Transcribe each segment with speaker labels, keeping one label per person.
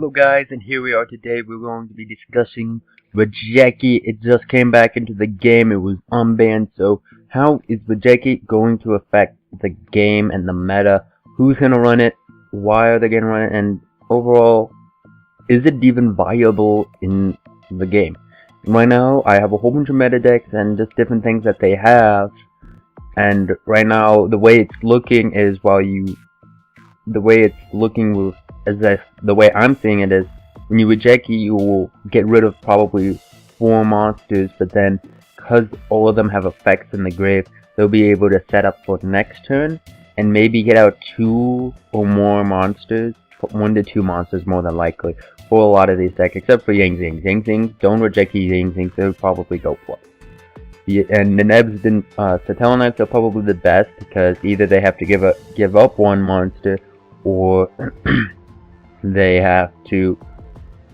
Speaker 1: Hello guys, and here we are today. We're going to be discussing Raigeki. It just came back into the game. It was unbanned. So how is Raigeki going to affect the game and the meta? Who's going to run it? Why are they going to run it? And overall, is it even viable in the game? Right now, I have a whole bunch of meta decks and just different things that they have. And right now, the way it's looking is the way I'm seeing it is, when you Raigeki, you will get rid of probably 4 monsters, but then, because all of them have effects in the grave, they'll be able to set up for next turn, and maybe get out 2 or more monsters, 1 to 2 monsters more than likely, for a lot of these decks, except for Yang Zing. Yang Zing, don't Raigeki Yang Zing, they'll probably go plus. And the Nebs didn't, Satella Knights are probably the best, because either they have to give up 1 monster, or they have to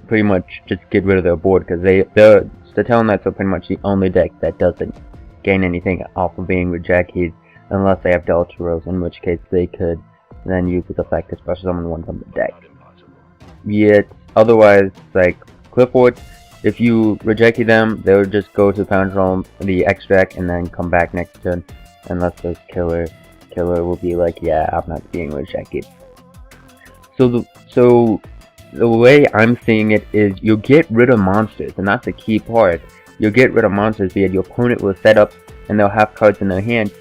Speaker 1: pretty much just get rid of their board, because the Satella Knights are pretty much the only deck that doesn't gain anything off of being Raigeki, unless they have Delta Rose, in which case they could then use this effect to special summon one from the deck. Yet, otherwise, like Clifford, if you Raigeki them, they'll just go to Pound the X deck and then come back next turn, unless there's Killer will be like, yeah, I'm not being Raigeki. So the way I'm seeing it is, you'll get rid of monsters, and that's the key part. You'll get rid of monsters, yet your opponent will set up and they'll have cards in their hand,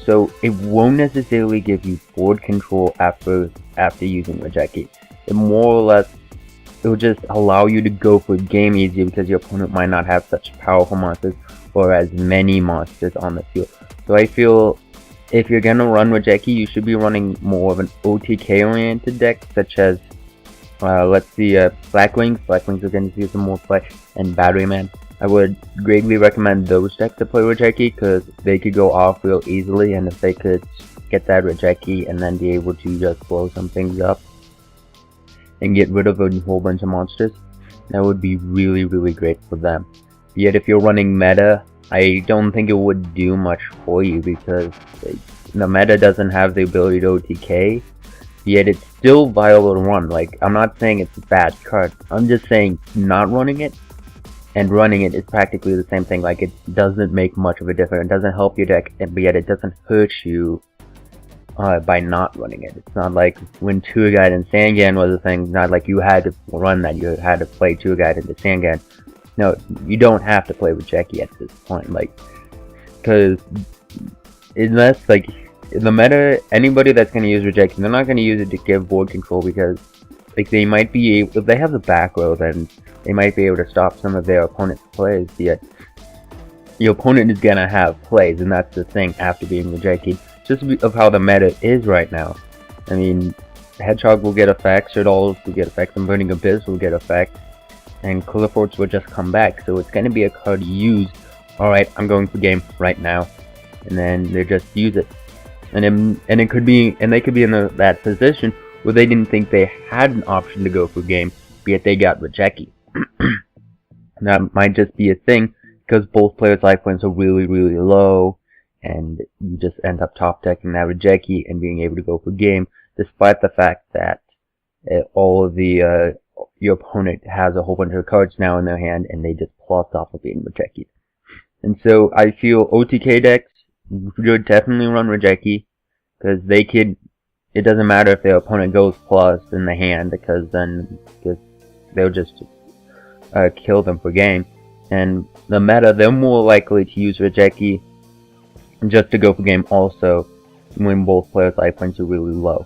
Speaker 1: so it won't necessarily give you board control after using Raigeki. It more or less, it will just allow you to go for game easier, because your opponent might not have such powerful monsters or as many monsters on the field. So I feel, if you're gonna run Raigeki, you should be running more of an OTK oriented deck, such as let's see, Blackwings. Blackwings are going to see some more play, and Batteryman. I would greatly recommend those decks to play Raigeki, because they could go off real easily, and if they could get that Raigeki and then be able to just blow some things up and get rid of a whole bunch of monsters, that would be really, really great for them. Yet if you're running meta, I don't think it would do much for you, because the meta doesn't have the ability to OTK, yet it's still viable to run. Like, I'm not saying it's a bad card, I'm just saying not running it and running it is practically the same thing. Like, it doesn't make much of a difference. It doesn't help your deck, but yet it doesn't hurt you by not running it. It's not like when Tour Guide and Sangan was a thing, not like you had to run that, you had to play Tour Guide into Sangan. No, you don't have to play Raigeki at this point, like, because unless, like, in the meta, anybody that's going to use Raigeki, they're not going to use it to give board control, because, like, they might be able, if they have the back row, then they might be able to stop some of their opponent's plays, yet your opponent is going to have plays, and that's the thing after being Raigeki, just of how the meta is right now. I mean, Hedgehog will get effects, Shadows will get effects, and Burning Abyss will get effects, and Cliffords will just come back, so it's going to be a card used, alright, I'm going for game right now, and then they just use it. And they could be in that position where they didn't think they had an option to go for game, yet they got Raigeki. That might just be a thing, because both players' life points are really, really low, and you just end up top decking that Raigeki and being able to go for game, despite the fact that all of your opponent has a whole bunch of cards now in their hand, and they just plus off of being Raigeki. And so I feel OTK decks should definitely run Raigeki, because it doesn't matter if their opponent goes plus in the hand, because they'll just kill them for game. And the meta, they're more likely to use Raigeki just to go for game also, when both players' life points are really low.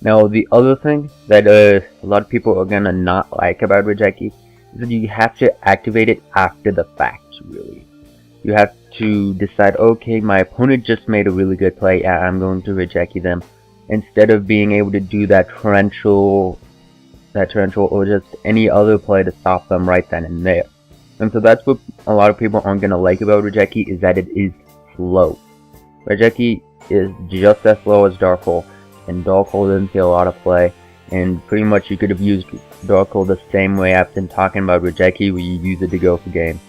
Speaker 1: Now, the other thing that a lot of people are gonna not like about Raigeki is that you have to activate it after the fact, really. You have to decide, okay, my opponent just made a really good play, yeah, I'm going to Raigeki them, instead of being able to do that torrential or just any other play to stop them right then and there. And so that's what a lot of people aren't gonna like about Raigeki, is that it is slow. Raigeki is just as slow as Dark Hole, and Dark Hole didn't see a lot of play, and pretty much you could have used Dark Hole the same way I've been talking about Raigeki, where you use it to go for game,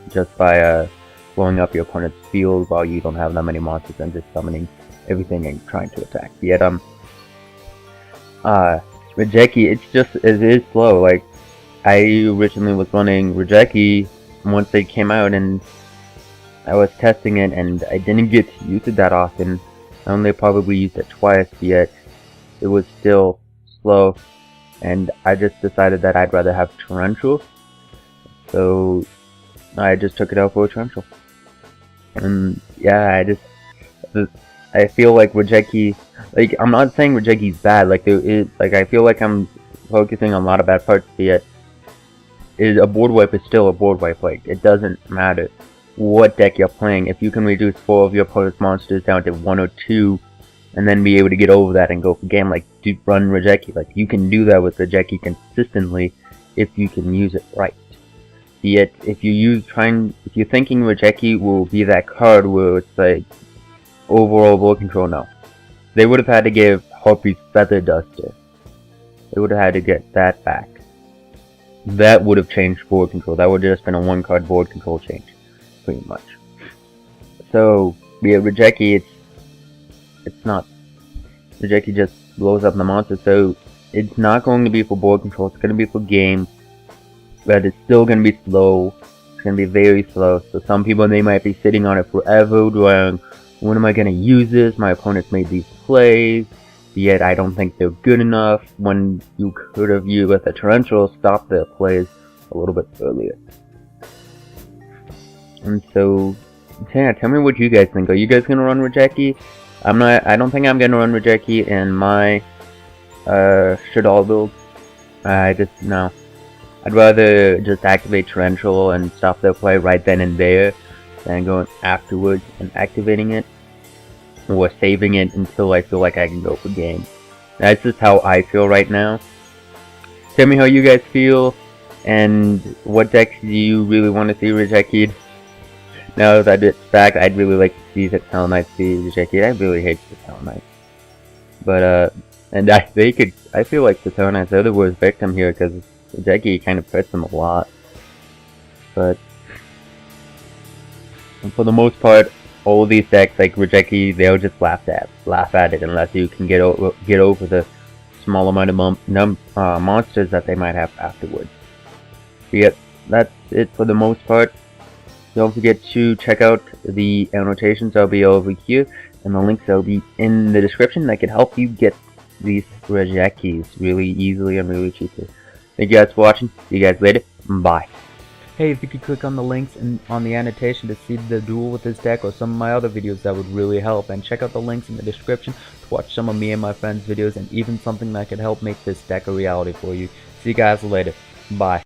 Speaker 1: just by blowing up your opponent's field while you don't have that many monsters and just summoning everything and trying to attack. Yet Raigeki, it is slow. Like, I originally was running Raigeki once they came out, and I was testing it, and I didn't get to use it that often. I only probably used it twice, yet it was still slow, and I just decided that I'd rather have Torrential, so I just took it out for a Torrential. And yeah, I feel like Raigeki, like, I'm not saying Raigeki's bad, like, I feel like I'm focusing on a lot of bad parts, yet a board wipe is still a board wipe. Like, it doesn't matter what deck you're playing. If you can reduce 4 of your opponent's monsters down to 1 or 2, and then be able to get over that and go for game, like, run Raigeki. Like, you can do that with Raigeki consistently if you can use it right. Yet, if you're thinking Raigeki will be that card where it's like overall board control, no. They would have had to give Harpy's Feather Duster. They would have had to get that back. That would have changed board control. That would have just been a 1-card board control change, pretty much. So, yeah, Raigeki, it's not. Raigeki just blows up the monster, so it's not going to be for board control. It's going to be for game, but it's still going to be slow. It's going to be very slow. So some people, they might be sitting on it forever, going, when am I going to use this? My opponent's made these plays, yet I don't think they're good enough. When you could have used with a Torrential, stop their plays a little bit earlier. And so, yeah, tell me what you guys think. Are you guys going to run Raigeki? I don't think I'm gonna run Raigeki in my Shaddoll build. No. I'd rather just activate Torrential and stop their play right then and there than going afterwards and activating it or saving it until I feel like I can go for game. That's just how I feel right now. Tell me how you guys feel and what decks do you really want to see Raigeki'd. Now that it's back, I'd really like to see the Talon Knights be Raigeki. I really hate the Talon Knights. But, and I feel like the Talon Knights are the worst victim here, because Raigeki kind of hurts them a lot. But, for the most part, all these decks, like Raigeki, they'll just laugh at it unless you can get over the small amount of monsters that they might have afterwards. But yeah, that's it for the most part. Don't forget to check out the annotations. I'll be over here, and the links will be in the description that can help you get these Raigekis really easily and really cheaply. Thank you guys for watching. See you guys later. Bye.
Speaker 2: Hey, if you could click on the links on the annotation to see the duel with this deck or some of my other videos, that would really help. And check out the links in the description to watch some of me and my friends' videos and even something that could help make this deck a reality for you. See you guys later. Bye.